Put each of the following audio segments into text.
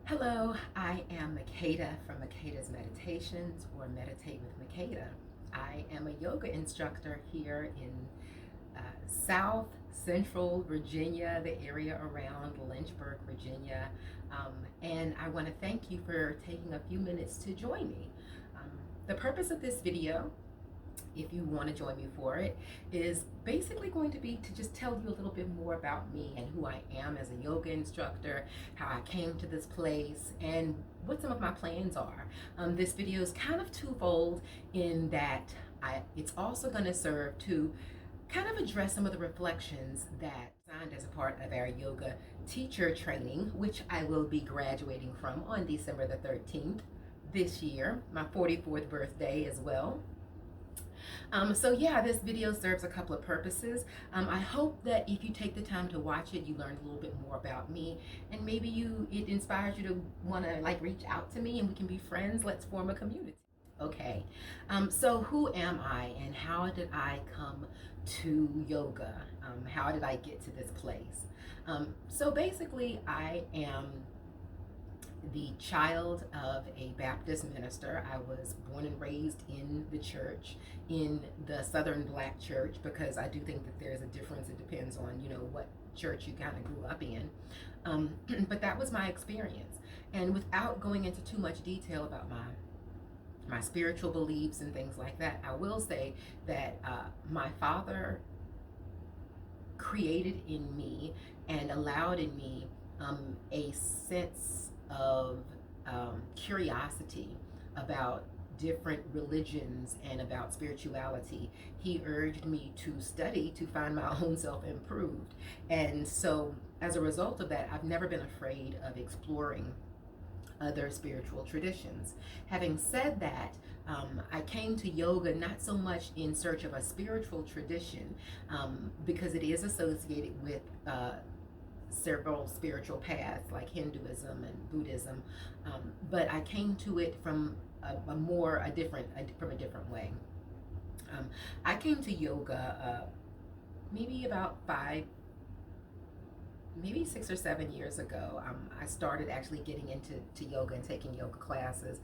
Hello, I am Makeda from Makeda's Meditations or Meditate with Makeda. I am a yoga instructor here in South Central Virginia, the area around Lynchburg, Virginia. And I want to thank you for taking a few minutes to join me. Um, the purpose of this video, if you want to join me for it, is basically going to be to just tell you a little bit more about me and who I am as a yoga instructor, how I came to this place, and what some of my plans are. This video is kind of twofold in that it's also going to serve to kind of address some of the reflections that signed as a part of our yoga teacher training, which I will be graduating from on December the 13th this year, my 44th birthday as well. So yeah, this video serves a couple of purposes. I hope that if you take the time to watch it, you learn a little bit more about me, and maybe it inspires you to want to like reach out to me and we can be friends. Let's form a community. Okay, so who am I and how did I come to yoga? How did I get to this place? So basically, I am the child of a Baptist minister. I was born and raised in the church, in the Southern Black church, because I do think that there's a difference. It depends on, what church you kind of grew up in. But that was my experience. And without going into too much detail about my spiritual beliefs and things like that, I will say that my father created in me and allowed in me a sense of curiosity about different religions and about spirituality. He urged me to study to find my own self improved. And so, as a result of that, I've never been afraid of exploring other spiritual traditions. Having said that, I came to yoga not so much in search of a spiritual tradition, because it is associated with several spiritual paths like Hinduism and Buddhism, but I came to it from a different way. I came to yoga maybe about maybe 6 or 7 years ago. I started actually getting into yoga and taking yoga classes.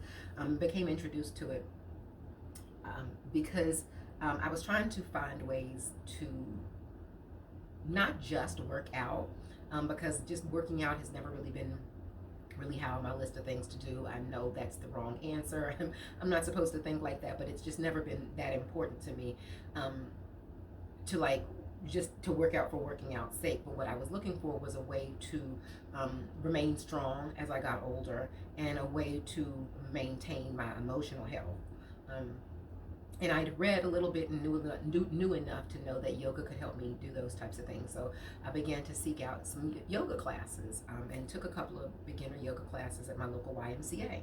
Became introduced to it because I was trying to find ways to not just work out, because just working out has never really been really high on my list of things to do. I know that's the wrong answer. I'm not supposed to think like that, but it's just never been that important to me, to like just to work out for working out's sake. But what I was looking for was a way to remain strong as I got older, and a way to maintain my emotional health. And I'd read a little bit and knew enough to know that yoga could help me do those types of things. So I began to seek out some yoga classes, and took a couple of beginner yoga classes at my local YMCA.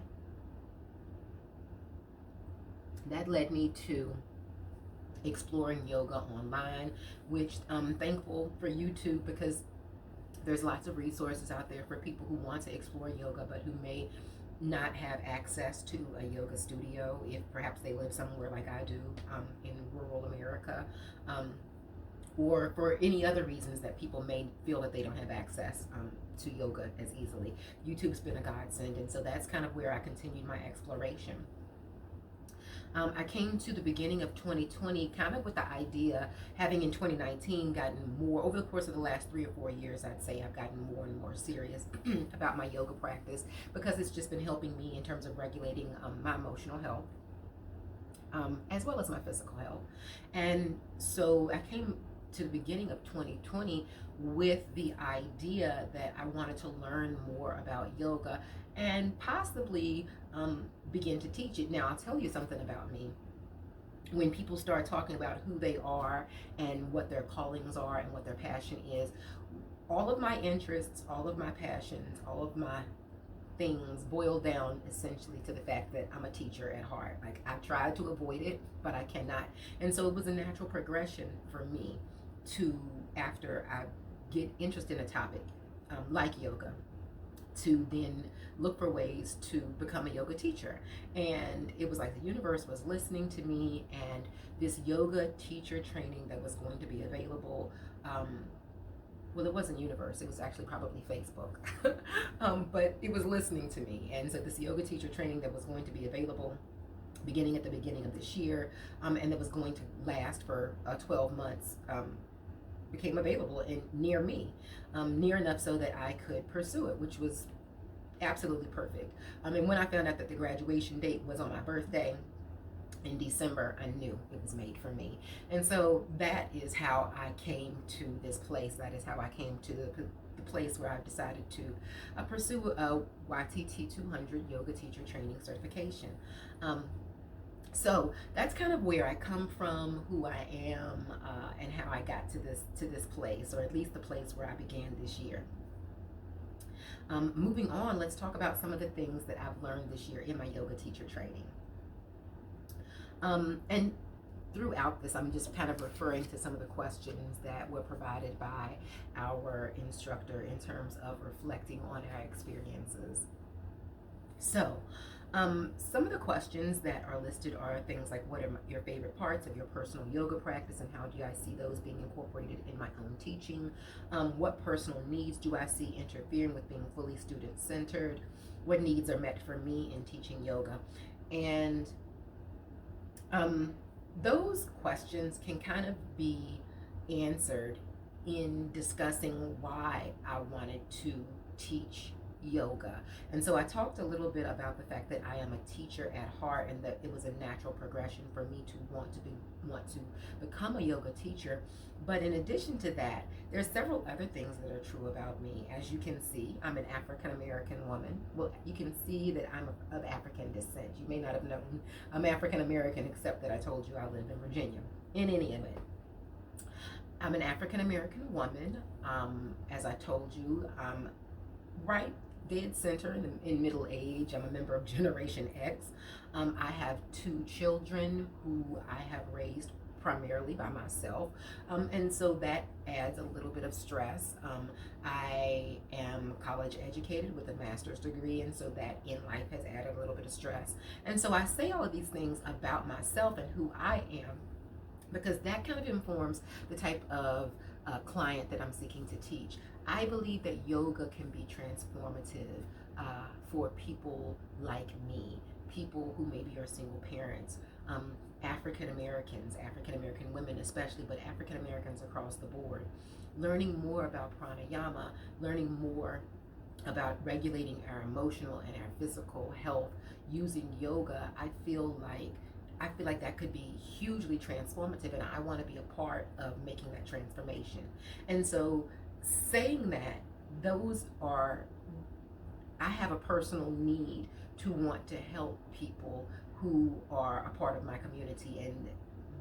That led me to exploring yoga online, which I'm thankful for YouTube, because there's lots of resources out there for people who want to explore yoga but who may not have access to a yoga studio if perhaps they live somewhere like I do, in rural America, or for any other reasons that people may feel that they don't have access to yoga as easily. YouTube's been a godsend, and so that's kind of where I continued my exploration. I came to the beginning of 2020 kind of with the idea, having in 2019 gotten more, over the course of the last 3 or 4 years, I'd say I've gotten more and more serious about my yoga practice, because it's just been helping me in terms of regulating my emotional health, as well as my physical health. And so I came to the beginning of 2020 with the idea that I wanted to learn more about yoga and possibly begin to teach it. Now, I'll tell you something about me. When people start talking about who they are and what their callings are and what their passion is, all of my interests, all of my passions, all of my things boil down essentially to the fact that I'm a teacher at heart. Like, I tried to avoid it, but I cannot. And so it was a natural progression for me to, after I get interested in a topic like yoga, to then look for ways to become a yoga teacher. And it was like the universe was listening to me, and this yoga teacher training that was going to be available well, it wasn't universe, it was actually probably Facebook. But it was listening to me and said this yoga teacher training that was going to be available beginning at the beginning of this year, and that was going to last for 12 months, became available and near me, near enough so that I could pursue it, which was absolutely perfect. And when I found out that the graduation date was on my birthday in December, I knew it was made for me. And so that is how I came to this place. That is how I came to the place where I've decided to pursue a YTT 200 yoga teacher training certification. Um, so that's kind of where I come from, who I am, and how I got to this place, or at least the place where I began this year. Moving on, let's talk about some of the things that I've learned this year in my yoga teacher training. And throughout this, I'm just kind of referring to some of the questions that were provided by our instructor in terms of reflecting on our experiences. So, some of the questions that are listed are things like, what are your favorite parts of your personal yoga practice and how do I see those being incorporated in my own teaching? What personal needs do I see interfering with being fully student-centered? What needs are met for me in teaching yoga? And those questions can kind of be answered in discussing why I wanted to teach yoga. And so I talked a little bit about the fact that I am a teacher at heart and that it was a natural progression for me to want to become a yoga teacher. But in addition to that, there's several other things that are true about me. As you can see, I'm an African American woman. Well, you can see that I'm of African descent. You may not have known I'm African American, except that I told you I live in Virginia. In any event, I'm an African American woman. As I told you, I'm right dead center in middle age. I'm a member of Generation X. I have two children who I have raised primarily by myself, and so that adds a little bit of stress. I am college educated with a master's degree, and so that in life has added a little bit of stress. And so I say all of these things about myself and who I am because that kind of informs the type of client that I'm seeking to teach. I believe that yoga can be transformative for people like me, people who maybe are single parents, African Americans, African American women especially, but African Americans across the board. Learning more about pranayama, learning more about regulating our emotional and our physical health using yoga, I feel like that could be hugely transformative, and I want to be a part of making that transformation. And so, saying that, I have a personal need to want to help people who are a part of my community, and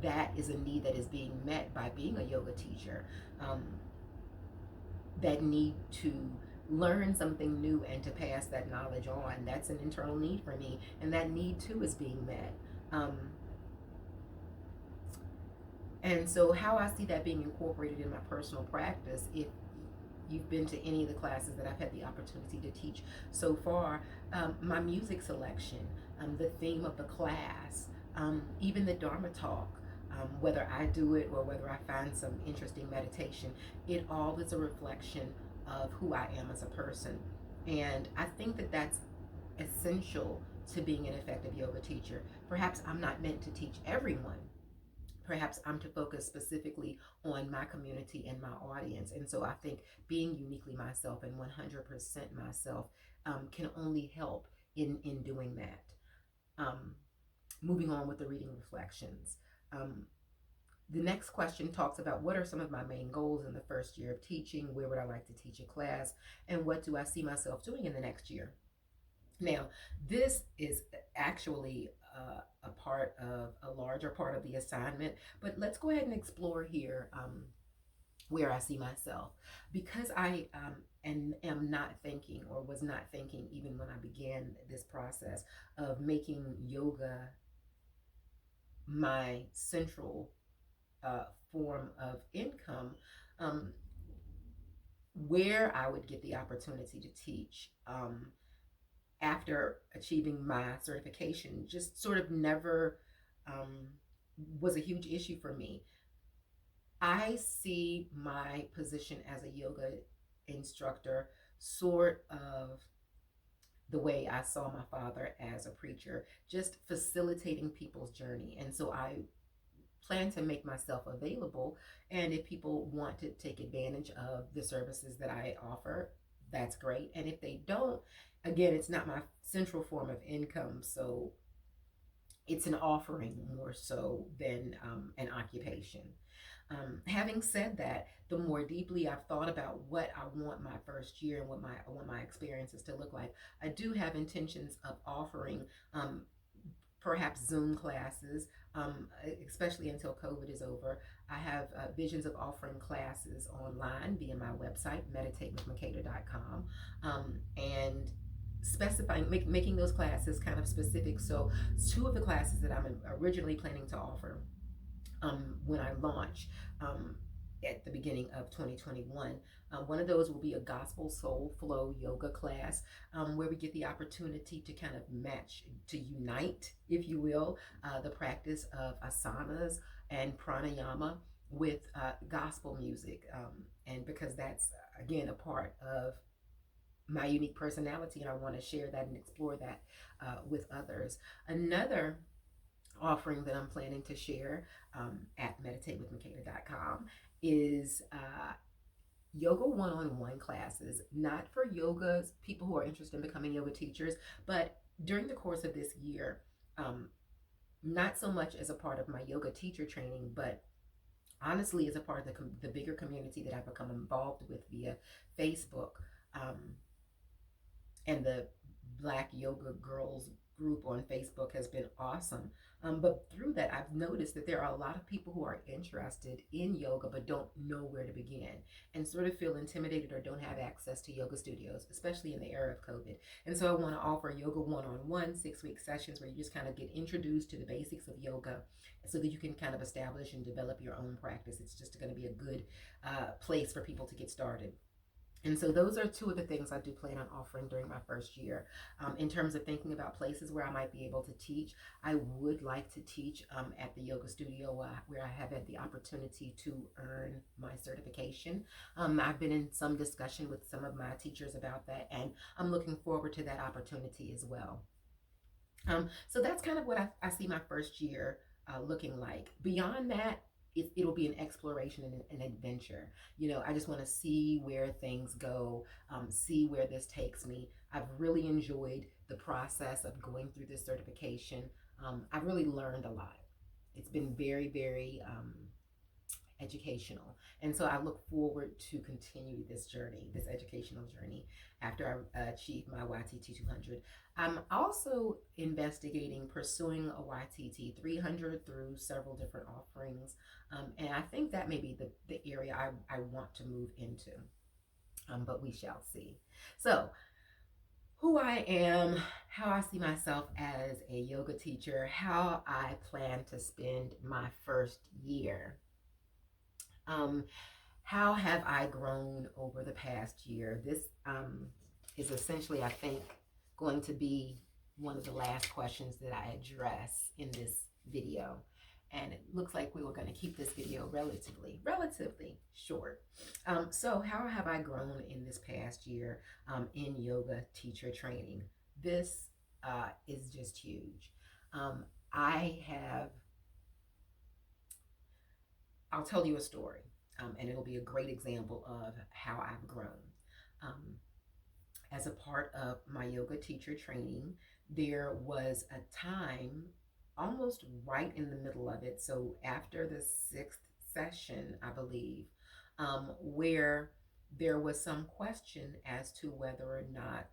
that is a need that is being met by being a yoga teacher. That need to learn something new and to pass that knowledge on, that's an internal need for me, and that need too is being met. And so how I see that being incorporated in my personal practice, if you've been to any of the classes that I've had the opportunity to teach so far, my music selection, the theme of the class, even the Dharma talk, whether I do it or whether I find some interesting meditation, it all is a reflection of who I am as a person. And I think that that's essential to being an effective yoga teacher. Perhaps I'm not meant to teach everyone. Perhaps I'm to focus specifically on my community and my audience. And so I think being uniquely myself and 100% myself can only help in doing that. Moving on with the reading reflections. The next question talks about what are some of my main goals in the first year of teaching, where would I like to teach a class, and what do I see myself doing in the next year. Now, this is actually a part of a larger part of the assignment, but let's go ahead and explore here where I see myself. Because I am not thinking, or was not thinking even when I began this process of making yoga my central form of income, where I would get the opportunity to teach. After achieving my certification just sort of never was a huge issue for me. I see my position as a yoga instructor sort of the way I saw my father as a preacher, just facilitating people's journey. And so I plan to make myself available. And if people want to take advantage of the services that I offer, that's great. And if they don't, again, it's not my central form of income. So it's an offering more so than an occupation. Having said that, the more deeply I've thought about what I want my first year and what I want my experiences to look like, I do have intentions of offering perhaps Zoom classes, especially until COVID is over. I have visions of offering classes online via my website, meditatewithmakeda.com, and making those classes kind of specific. So, two of the classes that I'm originally planning to offer when I launch at the beginning of 2021. One of those will be a gospel soul flow yoga class where we get the opportunity to kind of to unite, if you will, the practice of asanas and pranayama with gospel music. And because that's, again, a part of my unique personality, and I want to share that and explore that with others. Another offering that I'm planning to share at meditatewithmakeda.com is yoga one-on-one classes, not for yoga people who are interested in becoming yoga teachers, but during the course of this year, not so much as a part of my yoga teacher training, but honestly as a part of the bigger community that I've become involved with via Facebook, and the Black Yoga Girls group on Facebook has been awesome. But through that, I've noticed that there are a lot of people who are interested in yoga but don't know where to begin and sort of feel intimidated or don't have access to yoga studios, especially in the era of COVID. And so I want to offer yoga one-on-one 6-week sessions where you just kind of get introduced to the basics of yoga so that you can kind of establish and develop your own practice. It's just going to be a good place for people to get started. And so those are two of the things I do plan on offering during my first year. In terms of thinking about places where I might be able to teach, I would like to teach at the yoga studio where I have had the opportunity to earn my certification. I've been in some discussion with some of my teachers about that, and I'm looking forward to that opportunity as well. So that's kind of what I see my first year looking like. Beyond that, it'll be an exploration and an adventure. I just want to see where things go, see where this takes me. I've really enjoyed the process of going through this certification. I've really learned a lot. It's been very, very educational. And so I look forward to continue this educational journey after I achieve my YTT 200. I'm also investigating pursuing a YTT 300 through several different offerings. And I think that may be the area I want to move into. But we shall see. So, who I am, how I see myself as a yoga teacher, how I plan to spend my first year. How have I grown over the past year? This is essentially, I think, going to be one of the last questions that I address in this video. And it looks like we were going to keep this video relatively short. So how have I grown in this past year in yoga teacher training? This is just huge. I'll tell you a story, and it'll be a great example of how I've grown. As a part of my yoga teacher training, there was a time almost right in the middle of it, so after the 6th session, I believe, where there was some question as to whether or not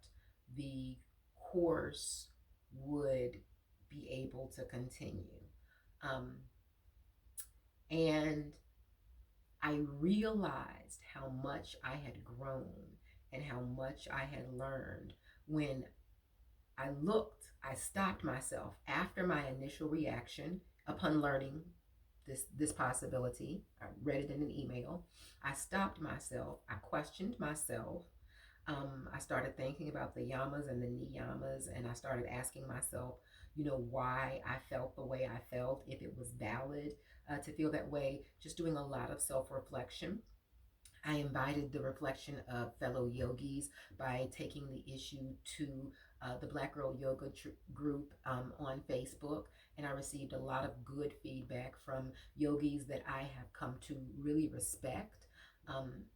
the course would be able to continue. And I realized how much I had grown and how much I had learned when I stopped myself after my initial reaction upon learning this possibility. I read it in an email. I stopped myself. I questioned myself. I started thinking about the yamas and the niyamas, and I started asking myself, why I felt the way I felt, if it was valid to feel that way, just doing a lot of self reflection. I invited the reflection of fellow yogis by taking the issue to the Black Girl Yoga group on Facebook, and I received a lot of good feedback from yogis that I have come to really respect.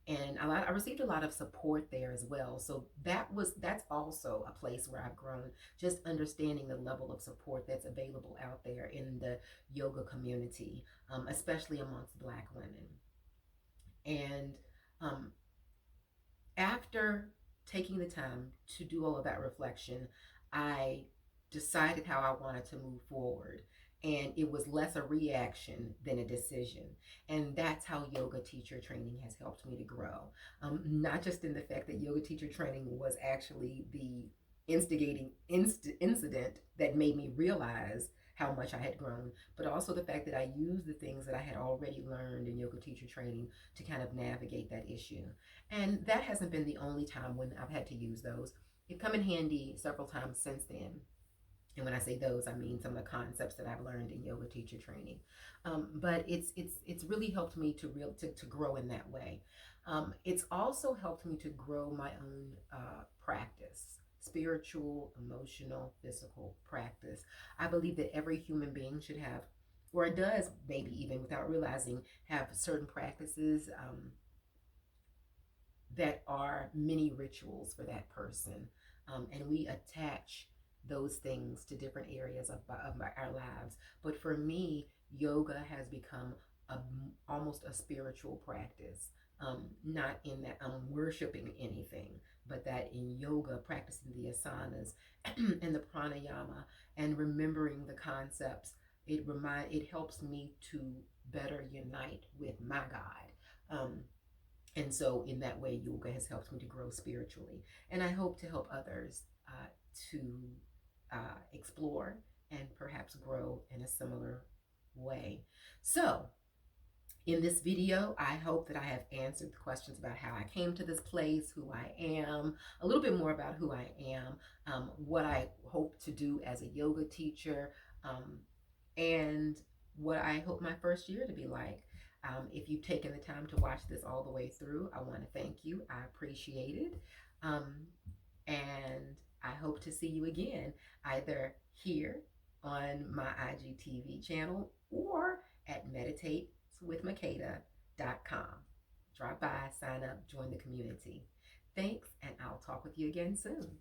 And I received a lot of support there as well. So that's also a place where I've grown, just understanding the level of support that's available out there in the yoga community, especially amongst Black women. And um, after taking the time to do all of that reflection, I decided how I wanted to move forward. And it was less a reaction than a decision. And that's how yoga teacher training has helped me to grow. Not just in the fact that yoga teacher training was actually the instigating incident that made me realize how much I had grown, but also the fact that I used the things that I had already learned in yoga teacher training to kind of navigate that issue. And that hasn't been the only time when I've had to use those. They've come in handy several times since then. And when I say those, I mean some of the concepts that I've learned in yoga teacher training. But it's really helped me to grow in that way. It's also helped me to grow my own practice, spiritual, emotional, physical practice. I believe that every human being should have, or it does, maybe even without realizing, have certain practices that are mini rituals for that person. And we attach those things to different areas of our lives. But for me, yoga has become a, almost a spiritual practice. Not in that I'm worshiping anything, but that in yoga, practicing the asanas and the pranayama and remembering the concepts, it helps me to better unite with my God. And so, in that way, yoga has helped me to grow spiritually. And I hope to help others to explore and perhaps grow in a similar way. So, in this video, I hope that I have answered the questions about how I came to this place, who I am, a little bit more about who I am, what I hope to do as a yoga teacher, and what I hope my first year to be like. If you've taken the time to watch this all the way through, I want to thank you. I appreciate it. And I hope to see you again, either here on my IGTV channel or at meditatewithmakeda.com. Drop by, sign up, join the community. Thanks, and I'll talk with you again soon.